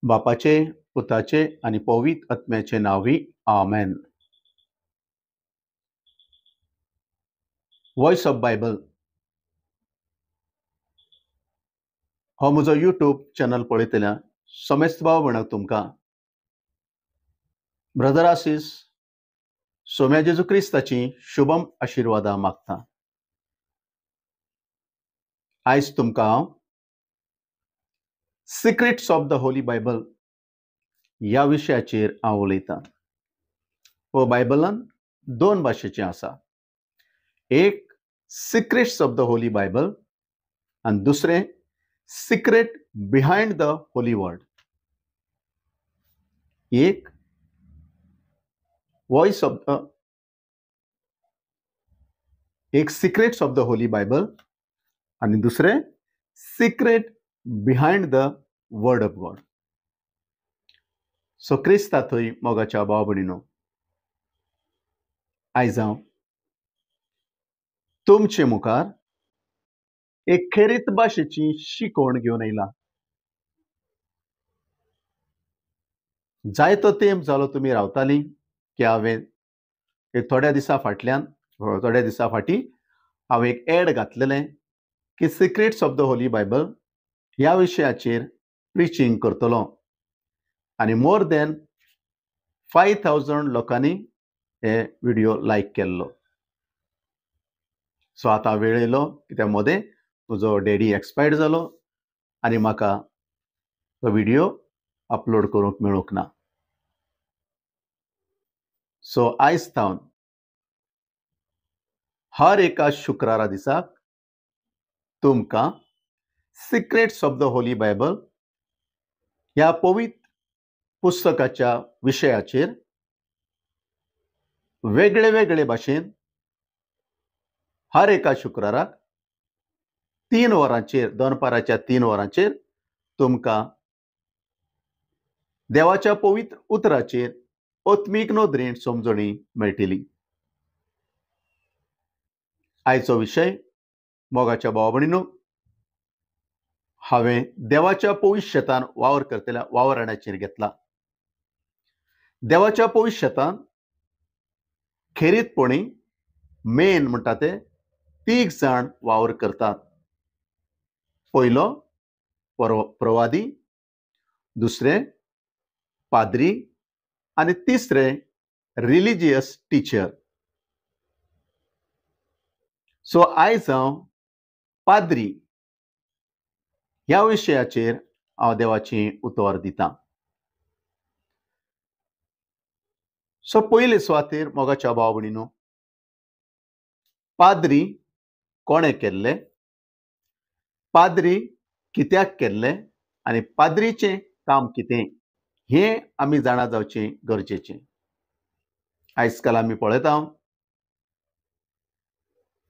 बापाचे, पुताचे आणि पवित्र आत्म्याचे नावी आमेन. Voice of Bible हो म्हजो यूट्यूब चॅनल पळयतल्या समेस्त भाव भयणांक तुमकां ब्रदर आसीस सोम्या जेजू क्रिस्ताची शुभम आशिर्वादां मागता. आयज तुमकां हांव secrets of the holy Bible ह्या विशयाचेर हांव उलयतां. हो बायबलान दोन भाशेचें आसा. एक secrets of the holy Bible आनी दुसरें secret behind the holy word. एक वॉइस ऑफ द एक secrets of the holy Bible आणि दुसरे secret behind the word of God. सो क्रिस्ता थंय मोगाच्या भाव भयणीनो, आयज हांव तुमचे मुखार एक खेरीत भाशेची शिकवण घेवन येयला. जायतो तेंप जालो तुमी रावतालीं की हांवें एक थोड्या दिसा फाटीं हांव एक एड घातलेलें की secrets of the holy Bible ह्या विशयाचेर प्रिचींग करतलो आनी मोर देन 5000 लोकांनी हे व्हिडिओ लायक केल्लो. सो आतां वेळ येयलो कित्याक मदें म्हजो डॅडी एक्सपायर्ड जालो आनी म्हाका तो व्हिडिओ अपलोड करूंक मेळूंक ना. सो आयज सावन हर एका शुक्रारा दिसाक तुमकां secrets of the holy Bible ह्या पवित्र पुस्तकाच्या विशयाचेर वेगळे वेगळे भाशेन हर एका शुक्राराक 3 वरांचेर दनपाराच्या 3 वरांचेर तुमकां देवाच्या पवित्र उतराचेर आत्मीक नोदरेन समजणी मेळटली. आयचो विशय मोगाच्या भाव भयणीनो, हांवें देवाच्या पवित्र शेतान वावर करतल्या वावराण्याचेर घेतला. देवाच्या पवित्र शेतान खेरीतपणी मेन म्हणटा ते 3 जाण वावर करतात. पयलो प्रवादी, दुसरे पाद्री आनी तिसरे रिलिजियस टिचर. सो आयज हांव पाद्री ह्या विशयाचेर हांव देवाची उतर दितां. सो पयले सुवातेर मोगाच्या भाव भयणीनो, पाद्री कोणें केल्ले, पाद्री कित्याक केल्ले आनी पाद्रीचें काम कितें हें आमी जाणा जावचें गरजेचें. आयज काल आमी पळयता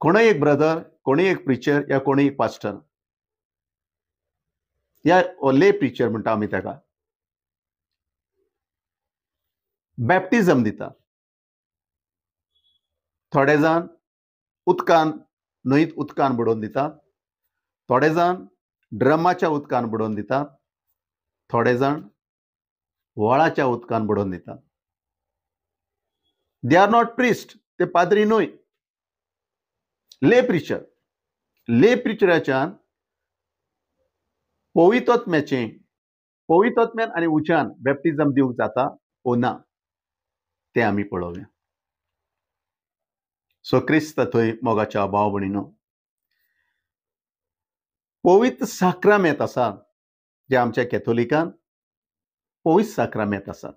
कोणूय एक ब्रदर, कोणूय एक प्रिचर या कोणूय एक पास्टर या ले प्रिचर म्हणटा आमी ताका बॅप्टिझम दिता. थोडे जाण न्हंयत उदकान बुडोवन दितात, थोडे जाण ड्रमाच्या उदकान बुडोवन दितात, थोडे जाण व्हळाच्या उदकान बुडोवन दितात. दे आर नॉट प्रिस्ट, ते पाद्री न्हय. ले प्रिचराच्यान पवित्रत्म्यान आनी उज्यान बॅप्टिझम दिवंक जाता ओ ना तें आमी पळोवया. सो क्रिस्त थंय मोगाच्या भाव भयणीनो, पवित्र साक्रामेंत आसात जे आमच्या कॅथोलिकान पवित्र साक्रामेंत आसात.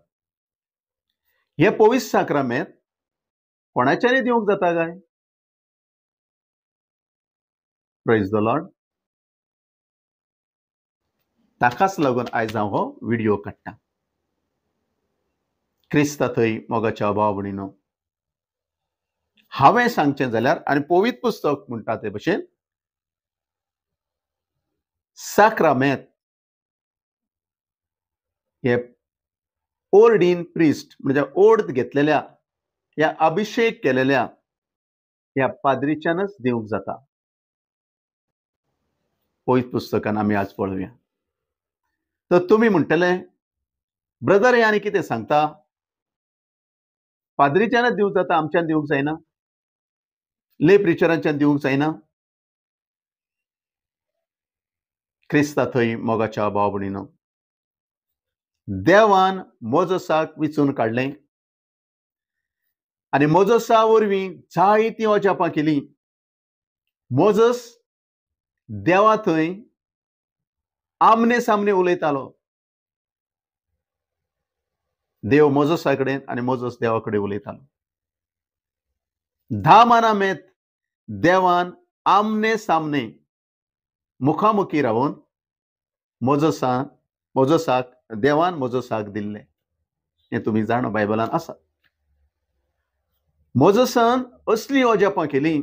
हे पवित्र साक्रामेंत कोणाच्यानी दिवंक जाता काय? Praise the Lord. ताकाच लागून आयज हांव हो व्हिडिओ काडटा. क्रिस्ता थंय मोगाच्या भाव भयणीनो, हांवें सांगचें जाल्यार आनी पवित्र पुस्तक म्हणटा ते भशेन साक्रामेंत हे ओर्डीन प्रिस्ट म्हणजे ओर्ड घेतलेल्या या अभिषेक केलेल्या ह्या पाद्रीच्यानच दिवंक जाता. पवित्र पुस्तकान आमी आज पळोवया. तर तुमी म्हणटले ब्रदर हे आनी कितें सांगता, पाद्रीच्यानच दिवंक जाता, आमच्यान दिवंक जायना, ले प्रिचरांच्यान दिवंक जायना. क्रिस्ता थंय मोगाच्या भाव भयणीनो, देवान मोजसाक विचून काडलें आनी मोजसा वरवीं जायतीं अजापां केलीं. मोजस देवा थंय आमने सामने उलयतालो. देव मोजसा कडेन आनी मोजस देवा कडेन उलयतालो. 10 मानामेंत देवान आमने सामने मुखामुखी रावन मोजसाक देवान मोजसाक दिल्लें. हें तुमी जाणा, बायबलान आसा. मोजसान असलीं अजापां केलीं.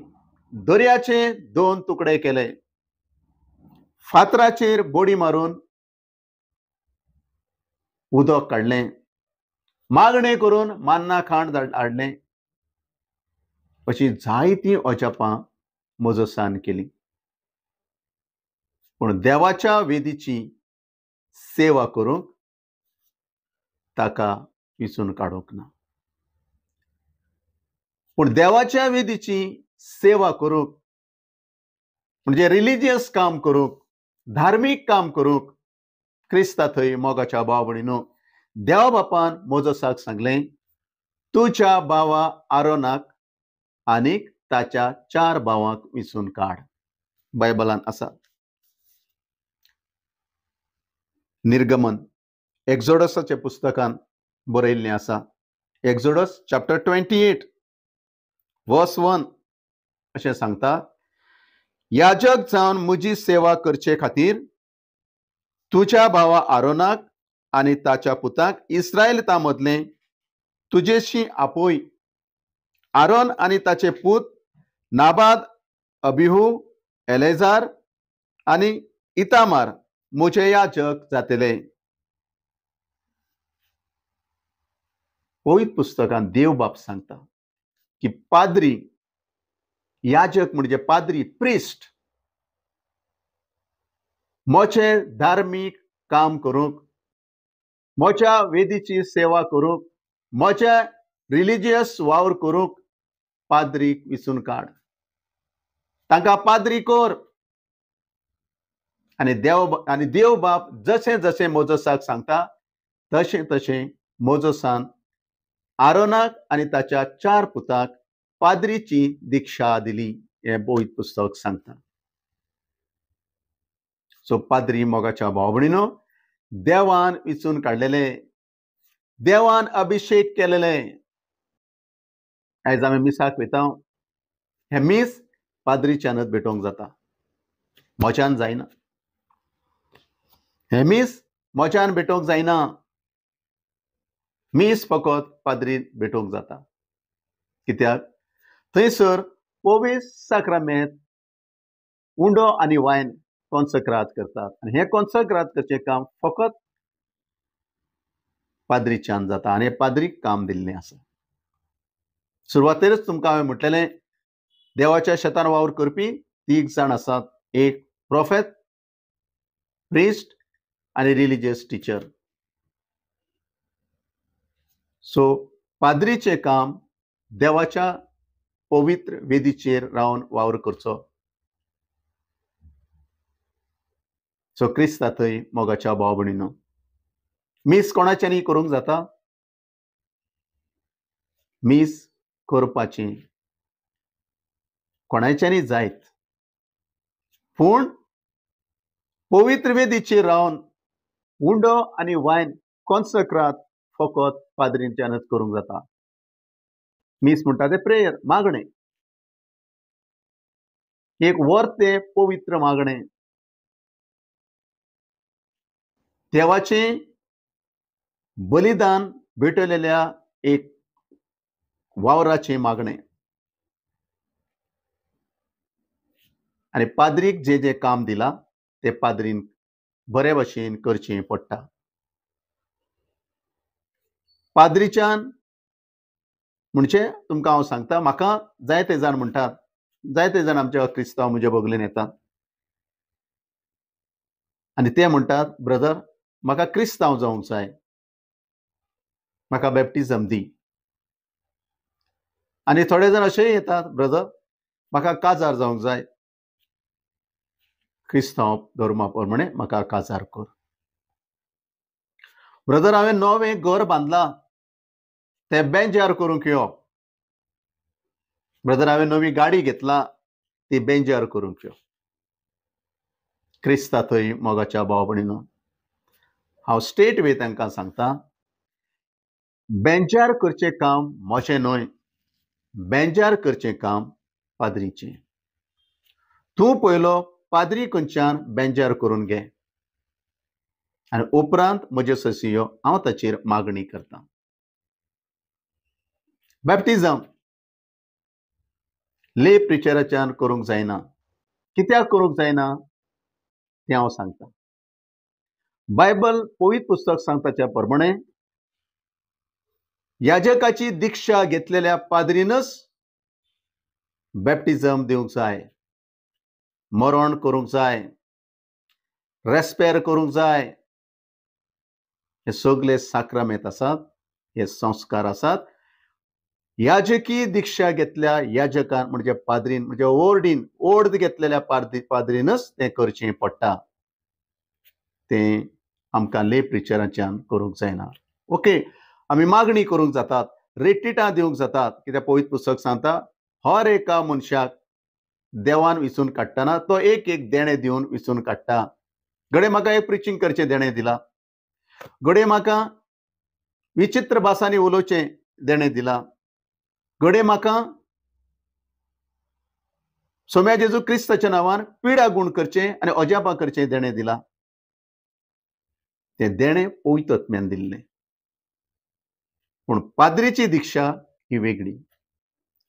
दर्याचे 2 तुकडे केले, फातराचेर बोडी मारून उदक काडलें, मागणें करून मान्ना खाण हाडलें. अशीं जायतीं अजापां मोजसान केलीं. पूण देवाच्या वेदीची सेवा करूंक ताका विचून काडूंक ना. पूण देवाच्या वेदीची सेवा करूंक म्हणजे रिलिजियस काम करूंक, धार्मीक काम करूंक क्रिस्ता थंय मोगाच्या भाव भयणीनो, देवा बापान मोजसाक सांगलें, तुज्या भावा आरोनाक आनीक ताच्या 4 भावांक विचून काड. बायबलान आसा. निर्गमन एक्झोडसाच्या पुस्तकान बरयल्लें आसा. एक्झोडस चॅप्टर 28 वर्स 1 अशें सांगता, याजक जावन म्हजी सेवा करचे खातीर तुज्या भावा आरोनाक आनी ताच्या पुताक इस्रायेलितां मदलें तुजेशी आपय. आरोन आनी ताचे पूत नाबाद, अबिहू, एलेजार आनी इतामार म्हजे याजक जातले. पवित्र पुस्तकान देव बाप सांगता की पाद्री, याजक म्हणजे पाद्री, प्रिस्ट, मोचे धार्मीक काम करूंक, मोच्या वेदीची सेवा करूंक, मोच्या रिलिजियस वावर करूंक पाद्रीक विचून काड. तांकां पाद्री कर. आनी देव बाप जशें जशें मोजसाक सांगता तशें तशें मोजसान आरोनाक आनी ताच्या 4 पुताक पाद्रीची दिक्षा दिली. हें पवित्र पुस्तक सांगता. सो पाद्री मोगाच्या भाव भयणीनो, देवान विचून काडलेले, देवान अभिषेक केलेले. आयज आमी मिसाक वयता. हे मीस पाद्रीच्यानच भेटोवंक जाता, मोच्यान जायना. हे मीस मोच्यान भेटोवंक जायना. मीस फकत पाद्रीन भेटोवंक जाता. कित्याक थंयसर पवित्र साक्रामेंत उंडो आनी वायन कॉन्सक्रात करतात. आनी हें कॉन्सक्रात करचें काम फकत पाद्रीच्यान जाता आनी पाद्रीक काम दिल्लें आसा. सुरवातेरच तुमकां हांवें म्हटलेलें, देवाच्या शेतान वावर करपी 3 जाण आसात. एक प्रॉफेट, प्रिस्ट आनी रिलिजियस टिचर. सो पाद्रीचें काम देवाच्या पवित्र वेदीचेर रावन वावर करचो. सो क्रिस्ता थंय मोगाच्या भाव भयणीनो, मीस कोणाच्यानी करूंक जाता. मीस करपाचें कोणाच्यानी जायत, पूण पवित्र वेदीचेर रावन उंडो आनी वायन कॉन्सक्रात फकत पाद्रीच्यानच करूंक जाता. मीस म्हणटा ते प्रेयर, मागणें, एक वर्ते पवित्र मागणें, देवाचें बलिदान भेटलेल्या एक वावराचें मागणें. आनी पाद्रीक जें जें काम दिलां तें पाद्रीन बरे भाशेन करचें पडटा. पाद्रीच्यान म्हणजे तुमकां हांव सांगता, म्हाका जायते जाण म्हणटात, जायते जाण आमच्या क्रिस्तांव म्हजे भोगलेन येतात आनी ते म्हणटात, ब्रदर म्हाका क्रिस्तांव जावंक जाय. म्हाका बॅप्टिझम दी. आनी थोडे जाण अशेंय येतात, ब्रदर म्हाका काजार जावंक जाय, क्रिस्तांव धर्मा प्रमाणे म्हाका काजार कर. ब्रदर हांवें नवें घर बांदलां, तें बेंजार करूंक येवप. ब्रदर हांवें नवी गाडी घेतला, ती बेंजार करूंक येवप. क्रिस्ता थंय मोगाच्या भाव भयणीनो, हांव स्ट्रेट वे तांकां सांगता, बेंजार करचें काम म्हजें न्हय, बेंजार करचें काम पाद्रीचें. तूं पयलो पाद्री खंयच्यान बेंजार करून घे, आनी उपरांत म्हज्यो ससियो हांव ताचेर मागणी करतां. बॅप्टिझम ले प्रिचराच्यान करूंक जायना. कित्याक करूंक जायना तें हांव सांगतां. बायबल पवित्र पुस्तक सांगताच्या प्रमाणे याजकाची दिक्षा घेतलेल्या पाद्रीनच बॅप्टिझम दिवंक जाय, मरण करूंक जाय, रेस्पेर करूंक जाय. हे सगळे साक्रामेंत आसात, हे संस्कार आसात. याजकी दिक्षा घेतल्या याजकान म्हणजे पाद्रीन म्हणजे ओर्द घेतलेल्या पाद्रीनच तें करचें पडटा. तें आमकां ले प्रिचराच्यान करूंक जायना. ओके, आमी मागणी करूंक जातात, रेट्टिटां दिवंक जातात, कित्याक पवित्र पुस्तक सांगता हर एका मनशाक देवान विचून काडटना तो एक एक देणें दिवन विचून काडटा. घडये म्हाका एक प्रिचींग करचें देणें दिलां, घडये म्हाका विचित्र भासांनी उलोवचें देणें दिलां, घडये म्हाका सोम्या जेजू क्रिस्ताच्या नांवान पिडा गूण करचें आनी अजापां करचें देणें दिलां. तें देणें पवित्र आत्म्यान दिल्लें. पूण पाद्रीची दिक्षा ही वेगळी,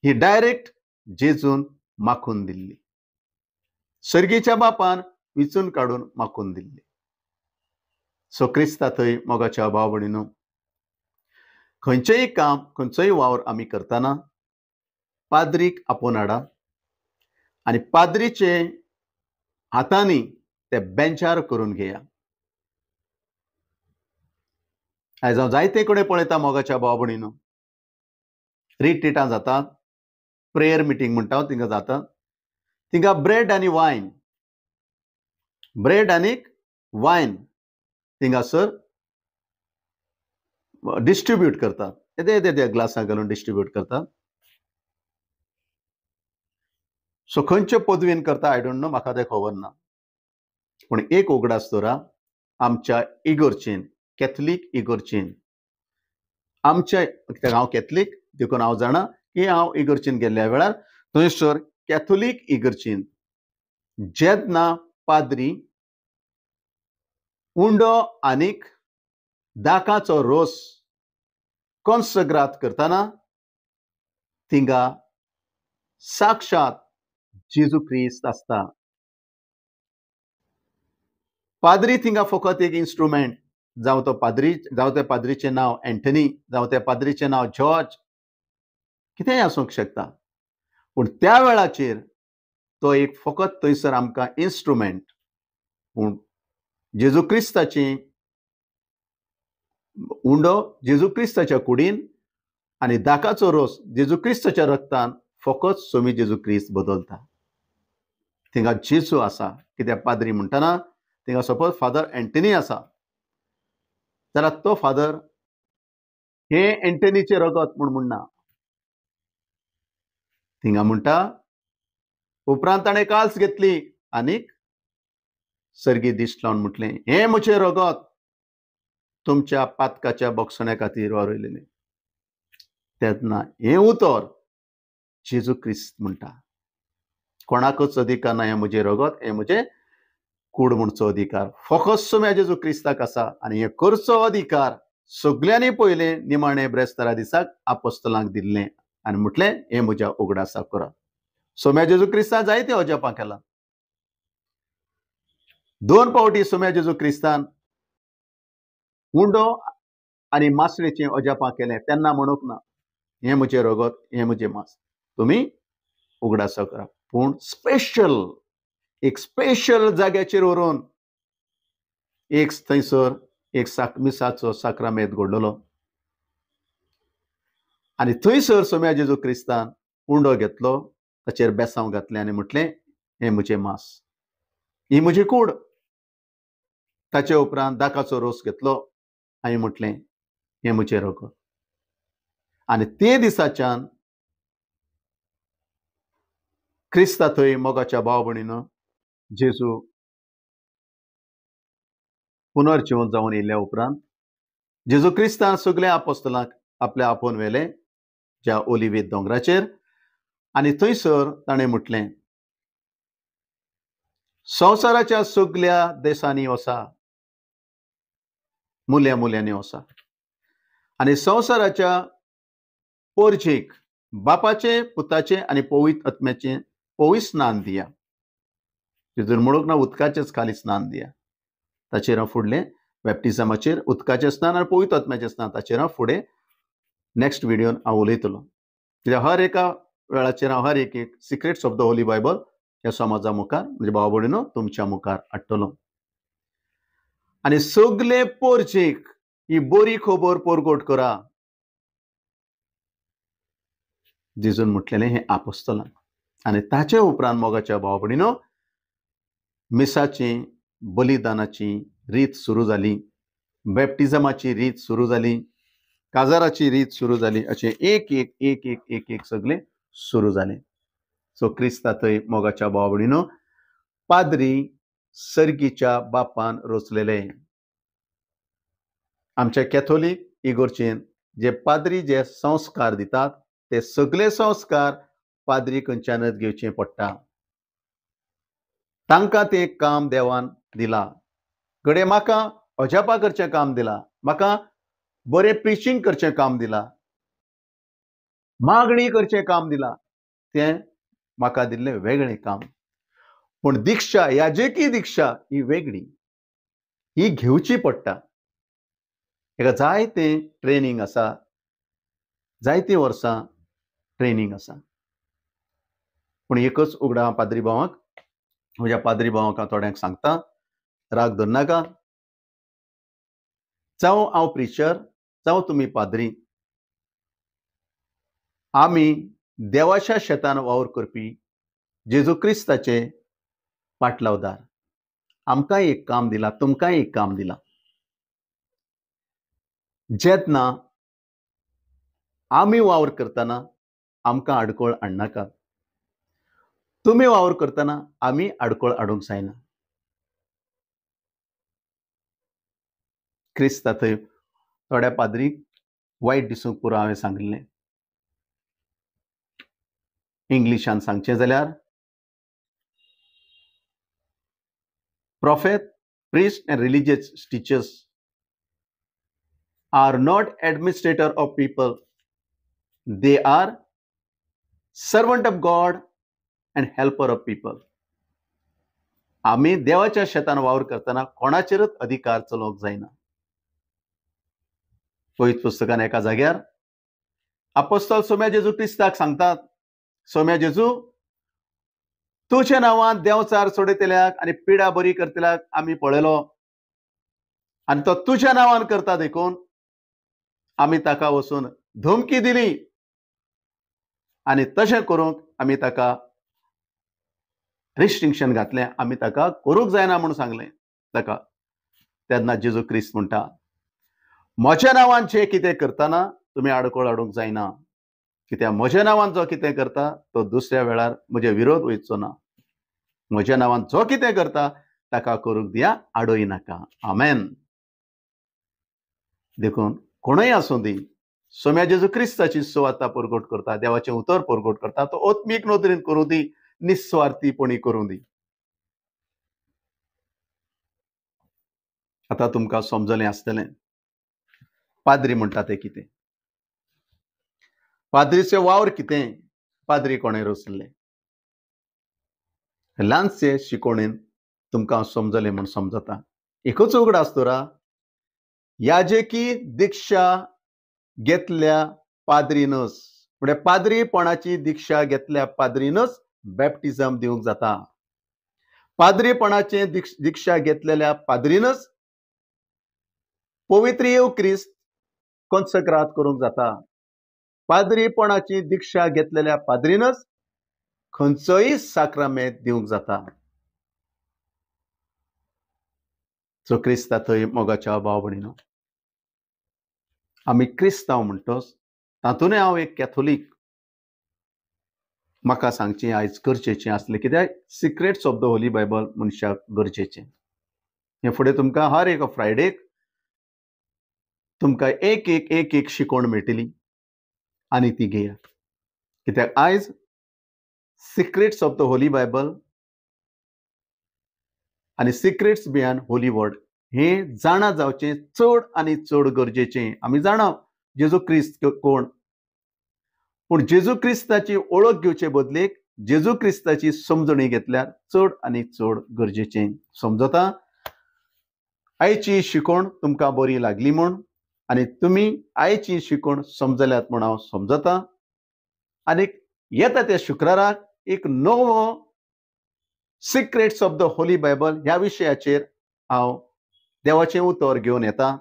ही डायरेक्ट जेजून माखून दिल्ली, सर्गेच्या बापान विचून काडून माखून दिल्ली. सो क्रिस्ता थंय मोगाच्या भाव भयणीनो, खंयचेंय काम खंयचोय वावर आमी करतना पाद्रीक आपोवन हाडा आनी पाद्रीचे हातांनी ते बेंचार करून घेया. आयज हांव जायते कडेन पळयता मोगाच्या भाव भयणीनो, रिट्रीटां जातात, प्रेयर मिटींग म्हणटा थिंगा जाता, थिंगा ब्रेड आनी वायन थिंगासर डिस्ट्रिब्यूट करतात. येदे ग्लासां घालून डिस्ट्रिब्यूट करतात. सो खंयचे पदवेन करता आय डोंट नो, म्हाका तें खबर ना. पूण एक उगडास दवरा, आमच्या इगोर्चेन, कॅथलीक इगोर्चेन, आमच्या कित्याक हांव कॅथलीक देखून हांव जाणा की हांव इगर्चेन गेल्ल्या वेळार थंयसर कॅथोलीक इगर्चेन जेन्ना पाद्री उंडो आनीक दाकाचो रोस कॉन्सग्रात करतना थिंगा साक्षात जेजू क्रिस्त आसता. पाद्री थिंगा फकत एक इन्स्ट्रुमेंट, जावं त्या पाद्रीचें नांव एंटनी, जावं त्या पाद्रीचें नांव जॉर्ज, कितेंय आसूंक शकता. पूण त्या वेळाचेर तो एक फकत थंयसर आमकां इन्स्ट्रुमेंट. पूण जेजू क्रिस्ताची उंडो जेजू क्रिस्ताच्या कुडीन आनी दाकाचो रोस जेजू क्रिस्ताच्या रक्तान फकत सोमी जेजू क्रिस्त बदलता. थिंगा जेजू आसा. कित्याक पाद्री म्हणटना थिंगा सपोज फादर एंटनी आसा जाल्यार तो फादर हे एंटनीचे रगत म्हूण म्हणना. थिंगा म्हणटा उपरांत ताणें काल्स घेतली आनीक सर्गी दिश्ट लावन म्हटलें, हें म्हजें रगत तुमच्या पातकाच्या बोगसण्या खातीर वावरयलेलें. तेन्ना हें उतर जेजू क्रिस्त म्हणटा. कोणाकच अधिकार ना हें म्हजें रगत, हें म्हजें कूड म्हणचो अधिकार फकत सोम्या जेजू क्रिस्ताक आसा. आनी हें करचो अधिकार सगल्यांनी पयलें निमाणें ब्रेस्तारा दिसाक आपोस्तलांक दिल्लें आनी म्हटलें हें म्हज्या उगडासा करा. सोम्या जेजू क्रिस्तान जायते अजापां केला. 2 फावटी सोम्या जेजू क्रिस्तान उंडो आनी मासळेचें अजापां केलें. तेन्ना म्हणूंक ना हें म्हजें रगत, हें म्हजें मांस, तुमी उगडासा करा. पूण एक स्पेशल जाग्याचेर व्हरून एक थंयसर एक मिसाचो साक्रामेंत घडलो. आणि थंयसर सोम्या जेजू क्रिस्तान उंडो घेतलो, ताचेर बेसांव घातलें आनी म्हटलें, हें म्हजें मांस, ही म्हजी कूड. ताचे उपरांत दाकाचो रोस घेतलो आनी म्हटलें, हें म्हजें रगत. आनी ते दिसाच्यान क्रिस्ता थंय मोगाच्या भाव भयणीनो जेजू पुनर्जीवन जावन येयल्या उपरांत जेजू क्रिस्तान सगळ्या आपोस्तलांक आपल्या आपोवन व्हेलें ज्या ओलिवेत दोंगराचेर. आनी थंयसर ताणें म्हटलें, संवसाराच्या सगळ्या देशांनी वचा, मुल्या मुल्यांनी वचा, आनी संवसाराच्या पोरचेक बापाचे, पुताचे आनी पवित्र आत्म्याचे पवित्र स्नान दिया. तितून म्हणूंक ना उदकाचेच खाली स्नान दिया. ताचेर हांव फुडलें बॅप्टिझमाचेर उदकाचें स्नान आनी पवित्र आत्म्याचें स्नान ताचेर हांव फुडें नेक्स्ट व्हिडिओन हांव उलयतलों. कित्याक हर एका वेळाचेर हांव हर एक secrets of the holy Bible ह्या समाजा मुखार म्हणजे भाव भयणीनो तुमच्या मुखार हाडटलों. आनी सगळे पोरचेक ही बरी खबर परगट करा. जेजून म्हटलेलें हें आपोस्तलांक. आनी ताचे उपरांत मोगाच्या भाव भयणीनो मिसाची बलिदानाची रीत सुरू जाली, बॅप्टिझमाची रीत सुरू जाली, काजाराची रीत सुरू जाली. अशें एक एक एक एक एक एक सगळें सुरू जालें. सो क्रिस्ता थंय मोगाच्या भाव भयणीनो पाद्री सर्गीच्या बापान रचलेले. आमच्या कॅथोलीक इगोर्जेन जे पाद्री जे संस्कार दितात ते सगळे संस्कार पाद्री खंयच्यानच घेवचें पडटा. तांकां तें काम देवान दिलां. घडये म्हाका अजापा करचें काम दिलां, म्हाका बरें प्रिचींग करचें काम दिलां, मागणी करचें काम दिलां. तें म्हाका दिल्लें वेगळें काम. पूण दिक्षा, याजकी दिक्षा ही वेगळी, ही घेवची पडटा. हेका जायतें ट्रेनींग आसा, जायतीं वर्सां ट्रेनींग आसा. पूण एकच उगडां हांव पाद्री भावांक, म्हज्या पाद्री भावांक हांव थोड्यांक सांगता, राग धर नाका. जावं हांव प्रिचर, जावं तुमी पाद्री, आमी देवाच्या शेतान वावर करपी जेजू क्रिस्ताचे पाटलावदार. आमकांय एक काम दिलां, तुमकांय एक काम दिलां. जेन्ना आमी वावर करतना आमकां आडकोळ हाडनाका. तुमी वावर करतना आमी आडकोळ हाडूंक जायना. क्रिस्ता थंय थोड्या पाद्रीक वायट दिसूंक पुरो हांवें सांगिल्लें. इंग्लिशान सांगचें जाल्यार prophet, priest and religious teachers are not administrator of people. They are servant of God and helper of people. आमी देवाच्या शेतान वावर करतना कोणाचेरच अधिकार चलोवंक जायना. पवित्र पुस्तकान एका जाग्यार आपोस्तल सोम्या जेजू क्रिस्ताक सांगतात, सोम्या जेजू, तुझ्या नांवान देंवचार सोडयतल्याक आनी पिडा बरी करतल्याक आमी पळयलो, आनी तो तुझ्या नांवान करता देखून आमी ताका वचून धमकी दिली आनी तशें करूंक आमी ताका रिस्ट्रिक्शन घातलें, आमी ताका करूंक जायना म्हणून सांगलें ताका. तेन्ना जेजू क्रिस्त म्हणटा, म्हज्या नांवान जें कितें करतना तुमी आडकोळ हाडूंक जायना. कित्याक म्हज्या नांवान जो कितें करता तो दुसऱ्या वेळार म्हजे विरोध वयचो ना. म्हज्या नांवान जो कितें करता ताका करूंक दिया, आडोय नाका. आमेन. देखून कोणूय आसूं दी, सोम्या जेजू क्रिस्ताची सुवाता परगट करता, देवाचें उतर परगट करता, तो ओत्मीक नदरेन करूं दी, निस्वार्थीपणी करूं दी. आतां तुमकां समजलें आसतलें पाद्री म्हणटा तें कितें, पाद्रीचें वावर कितें, पाद्री कोणें रचलें. ल्हानशे शिकोवणेन तुमकां समजलें म्हूण समजता. एकच उगड आसतोरा, याजकी दिक्षा घेतल्या पाद्रीनच, म्हणजे पाद्रीपणाची दिक्षा घेतल्या पाद्रीनच बॅप्टिझम दिवंक जाता. पाद्रीपणाची दिक्षा घेतलेल्या पाद्रीनच पवित्र येव क्रिस्त कॉन्सक्रात करूंक जाता. पाद्रीपणाची दीक्षा घेतलेल्या पाद्रीनच खंयचोय साक्रामेंत दिवंक जाता. सो क्रिस्ता थंय मोगाच्या भाव भयणीनो, आमी क्रिस्तांव म्हणटोस तातूंतय हांव एक कॅथोलीक म्हाका सांगची आयज गरजेचें आसलें, कित्याक secrets of the holy Bible मनशाक गरजेचें. हे फुडें तुमकां हर एक फ्रायडेक तुमकां एक एक शिकोवण मेळटली आनी ती घेयात. कित्याक आयज secrets of the holy Bible आनी सिक्रेट्स बिहायंड होली वर्ड हे जाणा जावचें चड आनी चड गरजेचें. आमी जाणा जेजू क्रिस्त कोण, पूण जेजू क्रिस्ताची ओळख घेवचे बदलेक जेजू क्रिस्ताची समजणी घेतल्यार चड आनी चड गरजेचें. समजता आयची शिकोवण तुमकां बरी लागली म्हूण आनी तुमी आयची शिकोवण समजल्यात म्हूण हांव समजता. आनी येता त्या शुक्राराक एक नवो secrets of the holy Bible ह्या विशयाचेर हांव देवाचें उतर घेवन येता.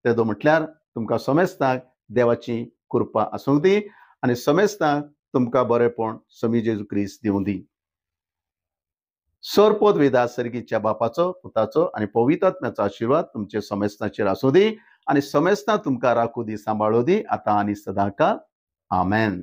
तेदो म्हटल्यार तुमकां समेस्ताक देवाची कृपा आसूंक दी आनी समेस्ताक तुमकां बरेपण समी जेजू क्रिस्त दिवं दी. सरपद वेदा सर्गीच्या बापाचो, पुताचो आनी पवित्र आत्म्याचो आशिर्वाद तुमचे समेस्ताचेर आसूं दी आनी समेस्तां तुमकां राखूं दी, सांबाळूं दी, आतां आनी सदांकाळ. आमेन.